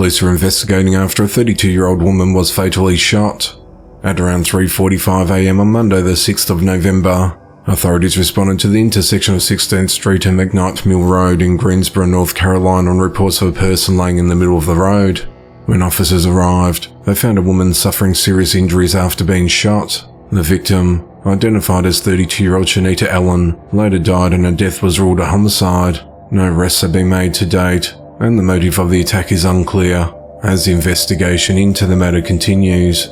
police are investigating after a 32-year-old woman was fatally shot. At around 3:45 a.m. on Monday the 6th of November, authorities responded to the intersection of 16th Street and McKnight Mill Road in Greensboro, North Carolina on reports of a person laying in the middle of the road. When officers arrived, they found a woman suffering serious injuries after being shot. The victim, identified as 32-year-old Shanita Allen, later died and her death was ruled a homicide. No arrests have been made to date, and the motive of the attack is unclear, as the investigation into the matter continues.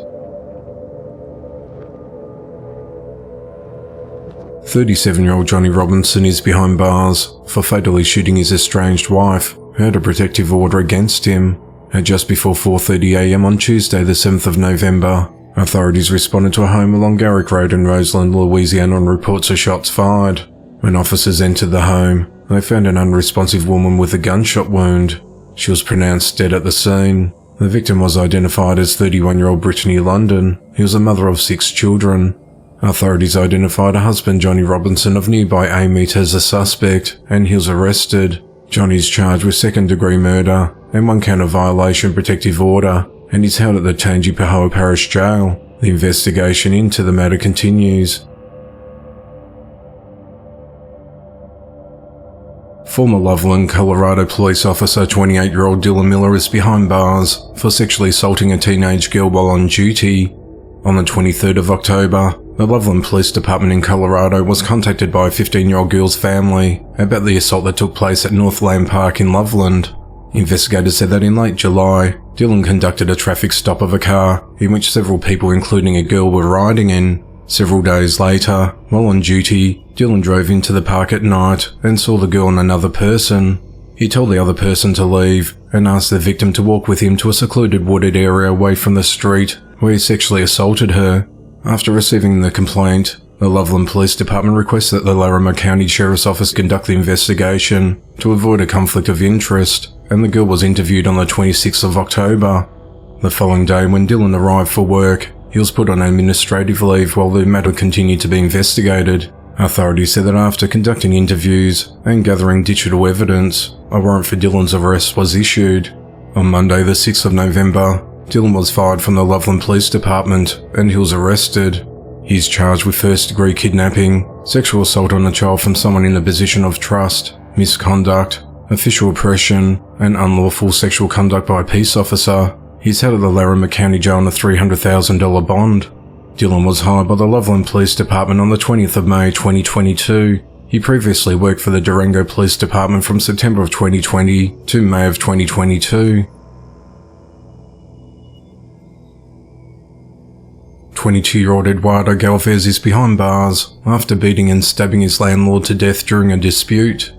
37-year-old Johnny Robinson is behind bars for fatally shooting his estranged wife, who had a protective order against him. At just before 4:30 a.m. on Tuesday the 7th of November, authorities responded to a home along Garrick Road in Roseland, Louisiana on reports of shots fired. When officers entered the home, they found an unresponsive woman with a gunshot wound. She was pronounced dead at the scene. The victim was identified as 31-year-old Brittany London, who was a mother of 6 children. Authorities identified her husband Johnny Robinson of nearby Amite as a suspect, and he was arrested. Johnny is charged with second-degree murder and 1 count of violation of protective order, and is held at the Tangipahoa Parish Jail. The investigation into the matter continues. Former Loveland, Colorado police officer 28-year-old Dylan Miller is behind bars for sexually assaulting a teenage girl while on duty. On the 23rd of October, the Loveland Police Department in Colorado was contacted by a 15-year-old girl's family about the assault that took place at Northland Park in Loveland. Investigators said that in late July, Dylan conducted a traffic stop of a car in which several people including a girl were riding in. Several days later, while on duty, Dylan drove into the park at night and saw the girl and another person. He told the other person to leave and asked the victim to walk with him to a secluded wooded area away from the street where he sexually assaulted her. After receiving the complaint, the Loveland Police Department requested that the Larimer County Sheriff's Office conduct the investigation to avoid a conflict of interest, and the girl was interviewed on the 26th of October. The following day, when Dylan arrived for work, he was put on administrative leave while the matter continued to be investigated. Authorities said that after conducting interviews and gathering digital evidence, a warrant for Dylan's arrest was issued. On Monday the 6th of November, Dylan was fired from the Loveland Police Department and he was arrested. He is charged with first-degree kidnapping, sexual assault on a child from someone in a position of trust, misconduct, official oppression, and unlawful sexual conduct by a peace officer. He's held at the Larimer County Jail on a $300,000 bond. Dylan was hired by the Loveland Police Department on the 20th of May 2022. He previously worked for the Durango Police Department from September of 2020 to May of 2022. 22-year-old Eduardo Galvez is behind bars after beating and stabbing his landlord to death during a dispute.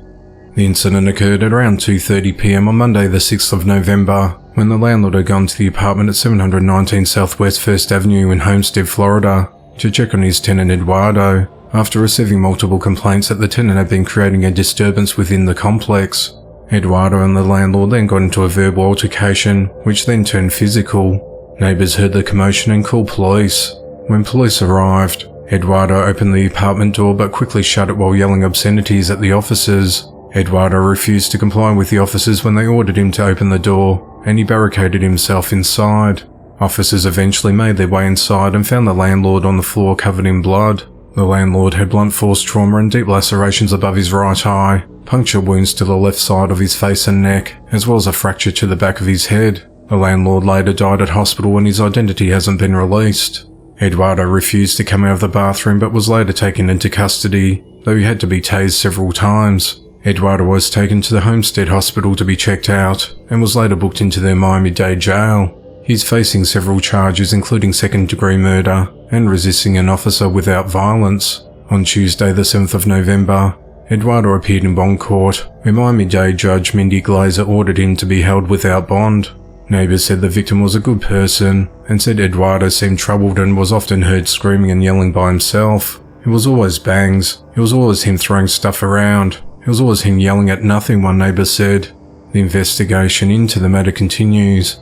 The incident occurred at around 2:30 p.m. on Monday the 6th of November, when the landlord had gone to the apartment at 719 Southwest 1st Avenue in Homestead, Florida, to check on his tenant Eduardo, after receiving multiple complaints that the tenant had been creating a disturbance within the complex. Eduardo and the landlord then got into a verbal altercation, which then turned physical. Neighbours heard the commotion and called police. When police arrived, Eduardo opened the apartment door but quickly shut it while yelling obscenities at the officers. Eduardo refused to comply with the officers when they ordered him to open the door, and he barricaded himself inside. Officers eventually made their way inside and found the landlord on the floor covered in blood. The landlord had blunt force trauma and deep lacerations above his right eye, puncture wounds to the left side of his face and neck, as well as a fracture to the back of his head. The landlord later died at hospital and his identity hasn't been released. Eduardo refused to come out of the bathroom but was later taken into custody, though he had to be tased several times. Eduardo was taken to the Homestead Hospital to be checked out and was later booked into their Miami-Dade jail. He's facing several charges including second-degree murder and resisting an officer without violence. On Tuesday the 7th of November, Eduardo appeared in bond court, where Miami-Dade Judge Mindy Glazer ordered him to be held without bond. Neighbours said the victim was a good person and said Eduardo seemed troubled and was often heard screaming and yelling by himself. It was always bangs. It was always him throwing stuff around. It was always him yelling at nothing, one neighbour said. The investigation into the matter continues.